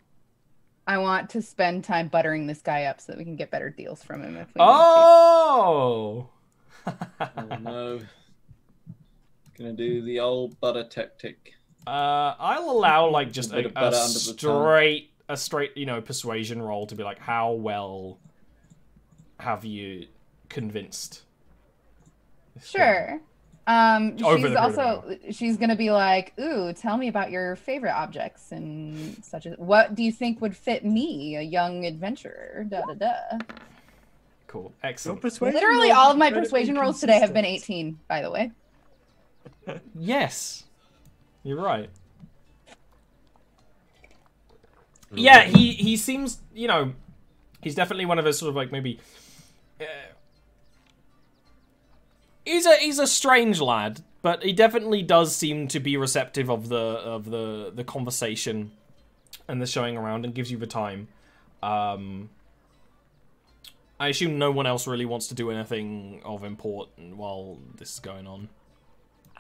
I want to spend time buttering this guy up so that we can get better deals from him if we need oh no. Gonna do the old butter tactic. I'll allow like just A bit of butter a under the straight, you know, persuasion roll to be like, how well have you convinced? Sure. Over she's gonna be like, ooh, tell me about your favorite objects and such as what do you think would fit me, a young adventurer? Da da da. Cool. Excellent. Literally all of my persuasion rolls today have been 18, by the way. Yes. You're right. Yeah, he seems, you know, he's definitely one of those sort of like maybe he's a strange lad, but he definitely does seem to be receptive of the conversation and the showing around and gives you the time. I assume no one else really wants to do anything of import while this is going on.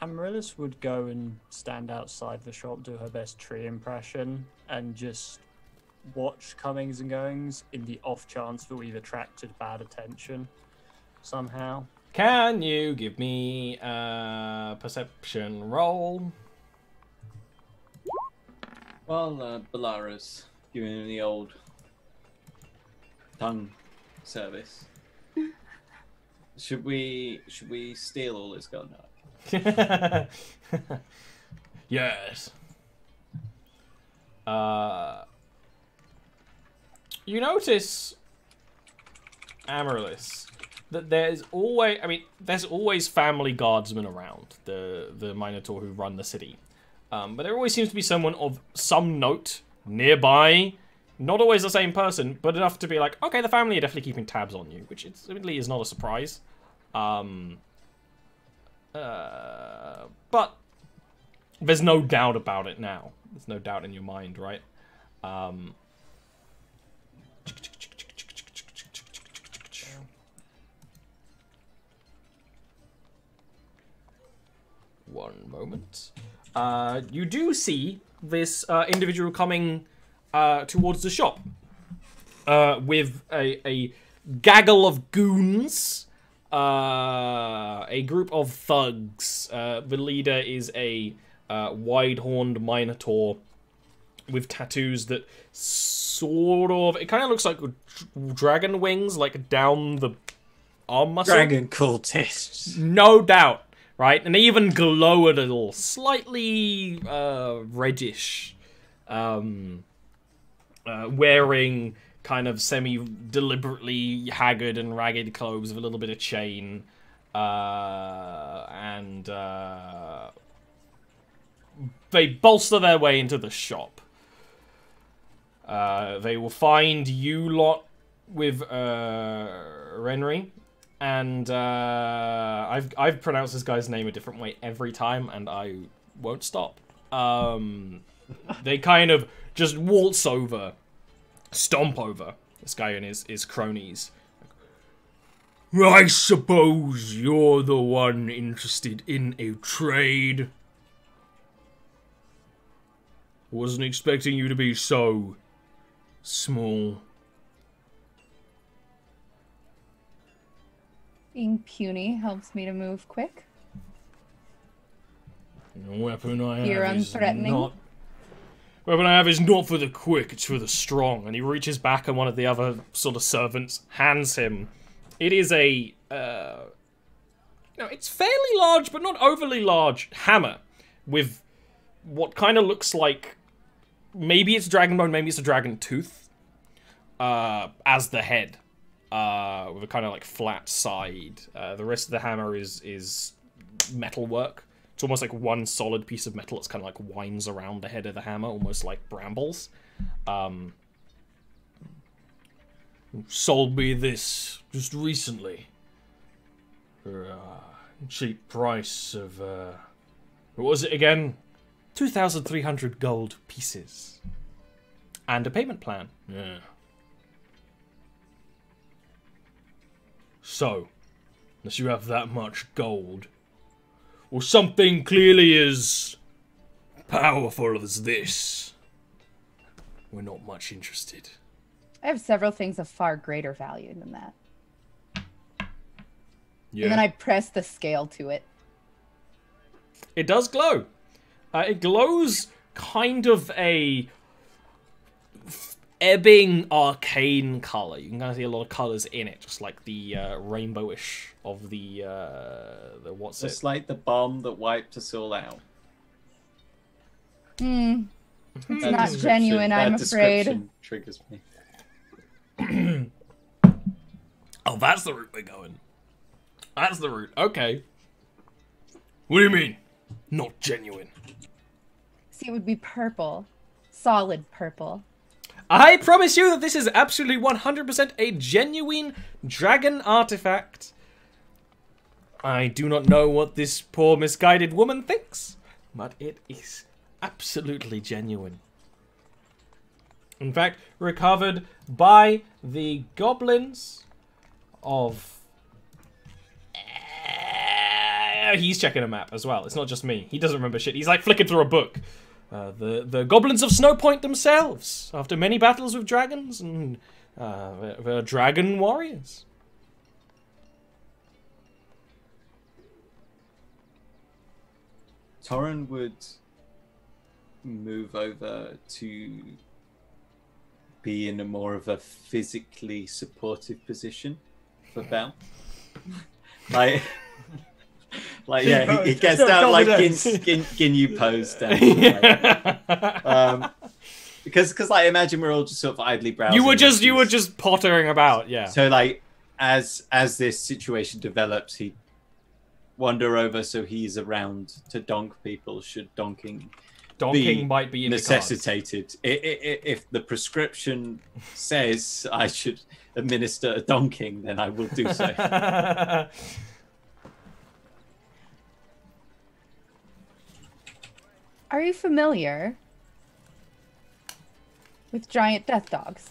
Amaryllis would go and stand outside the shop, do her best tree impression, and just watch comings and goings in the off chance that we've attracted bad attention somehow. Can you give me a perception roll? Well, Balara's giving him the old tongue service. Should we steal all his gold? No. Yes. You notice, Amaryllis, that there's always family guardsmen around the Minotaur who run the city. But there always seems to be someone of some note nearby. Not always the same person, but enough to be like, okay, the family are definitely keeping tabs on you, which admittedly is not a surprise. But there's no doubt about it now. There's no doubt in your mind, right? One moment. You do see this individual coming towards the shop with a gaggle of goons, a group of thugs. The leader is a wide-horned minotaur with tattoos that sort of... It kind of looks like dragon wings, like down the arm muscle. Dragon cultists. No doubt, right? And they even glow a little, slightly reddish. Wearing kind of semi-deliberately haggard and ragged clothes with a little bit of chain. And they bolster their way into the shop. They will find you lot with Renry. And I've pronounced this guy's name a different way every time, and I won't stop. They kind of just waltz over, stomp over this guy and his cronies. I suppose you're the one interested in a trade. Wasn't expecting you to be so small. Being puny helps me to move quick. The weapon I You're have is unthreatening. not... Weapon I have is not for the quick, it's for the strong. And he reaches back and one of the other sort of servants hands him. It is a... it's fairly large, but not overly large hammer. With what kind of looks like... Maybe it's dragon bone, maybe it's a dragon tooth. As the head. With a kind of like flat side. The rest of the hammer is metalwork. It's almost like one solid piece of metal that's kind of like winds around the head of the hammer, almost like brambles. Sold me this just recently. For a cheap price of, what was it again? 2,300 gold pieces. And a payment plan. Yeah. So, unless you have that much gold, or something clearly as powerful as this, we're not much interested. I have several things of far greater value than that. Yeah. And then I press the scale to it. It does glow. It glows kind of a ebbing arcane color. You can kind of see a lot of colors in it, just like the rainbowish of the what's Just it? like the bomb that wiped us all out. It's That not description- genuine, that I'm afraid. description triggers me. Oh, that's the route we're going. That's the route. Okay. What do you mean? Not genuine. See, it would be purple. Solid purple. I promise you that this is absolutely 100% a genuine dragon artifact. I do not know what this poor misguided woman thinks, but it is absolutely genuine. In fact, recovered by the goblins of... He's checking a map as well. It's not just me. He doesn't remember shit. He's like flicking through a book. The goblins of Snowpoint themselves, after many battles with dragons, and they're dragon warriors. Torren would move over to be in a more of a physically supportive position for Belle. Like yeah, he gets down like Ginyu pose down. Because like imagine we're all just sort of idly browsing. You were just pottering about, yeah. So like as this situation develops, he wander over so he's around to donk people. Should donking might be in necessitated. If the prescription says I should administer a donking, then I will do so. Are you familiar with giant death dogs?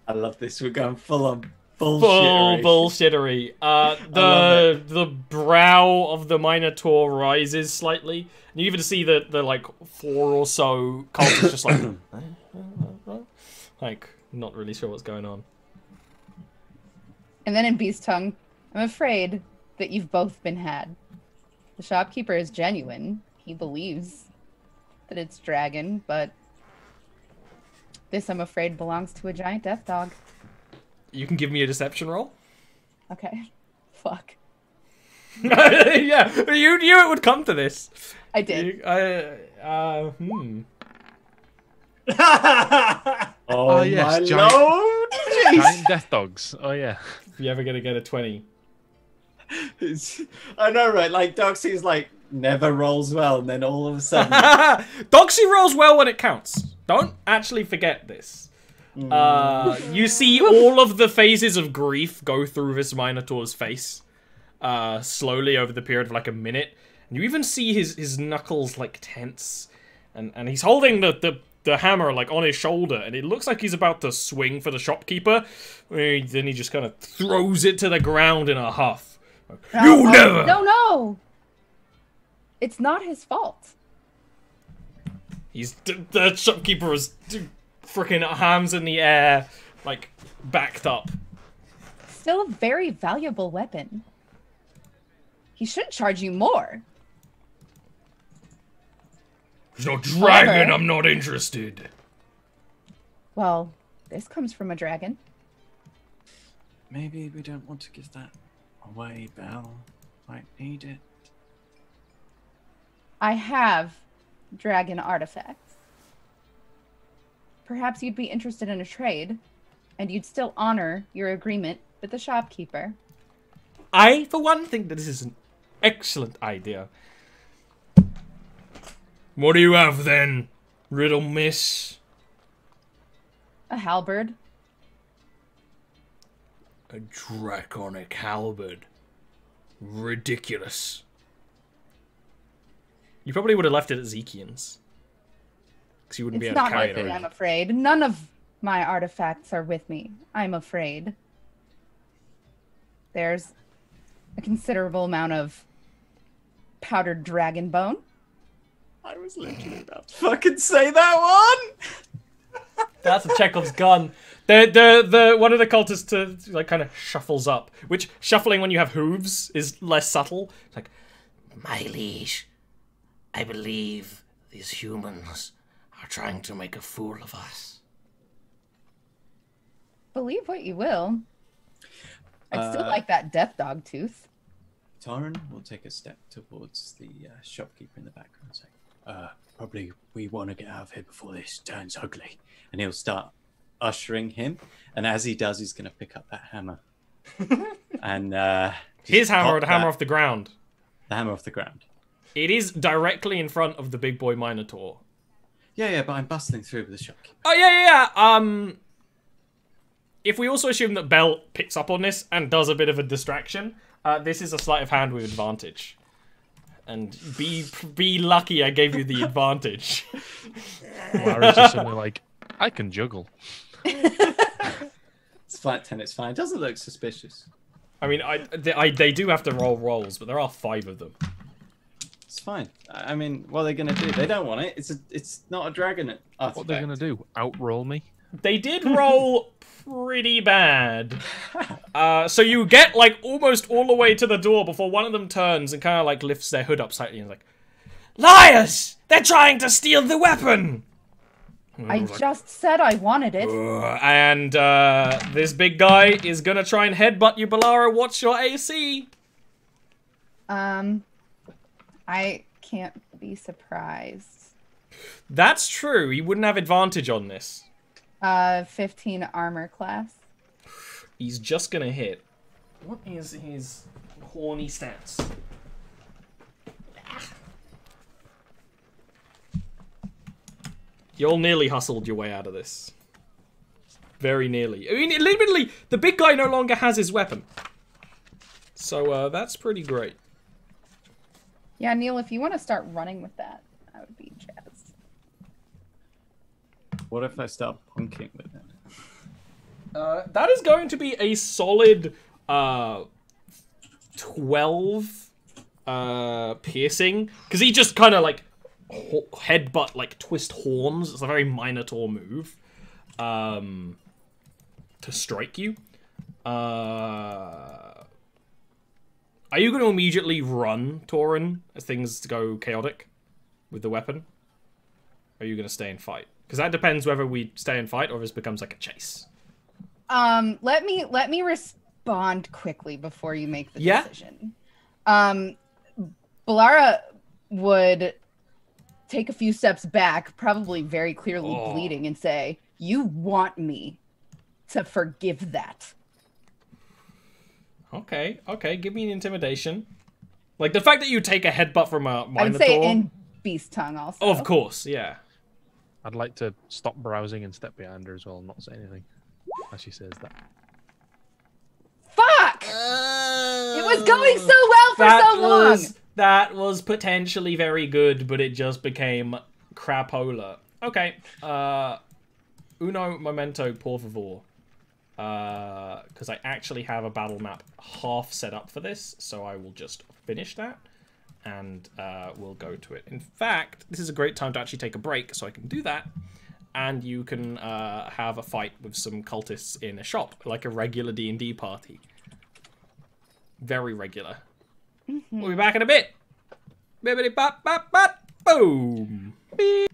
I love this. We're going full on Full bullshittery. bullshittery. The brow of the Minotaur rises slightly. And you even see the like 4 or so cultists just like not really sure what's going on. And then in Beast Tongue, I'm afraid that you've both been had. The shopkeeper is genuine. He believes that it's dragon, but this, I'm afraid, belongs to a giant death dog. You can give me a deception roll. Okay. Fuck. Yeah, you knew it would come to this. I did. Oh yes, my giant- lord! Giant death dogs. Oh yeah. If you're ever gonna get a 20. I know, right? Like Doxy's like never rolls well, and then all of a sudden, Doxy rolls well when it counts. Don't actually forget this. You see all of the phases of grief go through this Minotaur's face, slowly over the period of like a minute, and you even see his knuckles like tense, and he's holding the hammer like on his shoulder, and it looks like he's about to swing for the shopkeeper. Then he just kind of throws it to the ground in a huff. You never! No! It's not his fault. The shopkeeper is freaking hands in the air, like backed up. Still a very valuable weapon. He should charge you more. It's not dragon, However- I'm not interested. Well, this comes from a dragon. maybe we don't want to give that away, Belle. Might need it. I have dragon artifacts. Perhaps you'd be interested in a trade, and you'd still honor your agreement with the shopkeeper. I, for one, think that this is an excellent idea. What do you have then, Riddle Miss? A halberd. A draconic halberd. Ridiculous. You probably would have left it at Zekian's. Because you wouldn't be It's able to not carry with it me, around. I'm afraid. None of my artifacts are with me, I'm afraid. There's a considerable amount of powdered dragon bone. I was literally about to fucking say that one. That's a Chekhov's gun. The one of the cultists to like kind of shuffles up, which shuffling when you have hooves is less subtle. It's like, My liege, I believe these humans are trying to make a fool of us. Believe what you will. I'd still like that death dog tooth. Taran will take a step towards the shopkeeper in the background and say, probably we want to get out of here before this turns ugly. And he'll start ushering him. And as he does, he's going to pick up that hammer. And his hammer or the pop hammer that- off the ground? The hammer off the ground. It is directly in front of the big boy Minotaur. Yeah, but I'm bustling through with the shopkeeper. Oh, yeah. If we also assume that Belle picks up on this and does a bit of a distraction, this is a sleight of hand with advantage. And be lucky I gave you the advantage. Larry's just suddenly like, I can juggle. It's flat 10, it's fine. It doesn't look suspicious. I mean, they do have to roll rolls, but there are 5 of them. It's fine. I mean, what are they going to do? They don't want it. It's not a dragon artifact. What are they gonna do? Outroll me? They did roll pretty bad. So you get, like, almost all the way to the door before one of them turns and kind of, like, lifts their hood up slightly and is like, Liars! They're trying to steal the weapon! I just said I wanted it. And this big guy is gonna try and headbutt you, Balara. What's your AC? I can't be surprised. That's true. You wouldn't have advantage on this. 15 armor class. He's just gonna hit. What is his horny stats? You all nearly hustled your way out of this. Very nearly. I mean, literally, the big guy no longer has his weapon. So, that's pretty great. Yeah, Neil, if you want to start running with that, I would be jazzed. What if I start punking with it? That is going to be a solid 12 piercing. Because he just kind of, like, headbutt, like, twist horns. It's a very Minotaur move. To strike you. Are you going to immediately run, Tauren, as things go chaotic with the weapon? Or are you going to stay and fight? Because that depends whether we stay and fight or if this becomes like a chase. Let me respond quickly before you make the decision. Balara would take a few steps back, probably very clearly bleeding, and say, "You want me to forgive that?" Okay, give me an intimidation. Like, the fact that you take a headbutt from a Minotaur... I would say in beast tongue also. Oh, of course, yeah. I'd like to stop browsing and step behind her as well and not say anything as she says that. Fuck! It was going so well for so long! That was potentially very good, but it just became crapola. Okay, uno momento, por favor. Because I actually have a battle map half set up for this, so I will just finish that, and we'll go to it. In fact, this is a great time to actually take a break, so I can do that, and you can have a fight with some cultists in a shop, like a regular D&D party. Very regular. We'll be back in a bit. Bibbidi bop bop bop boom. Beep.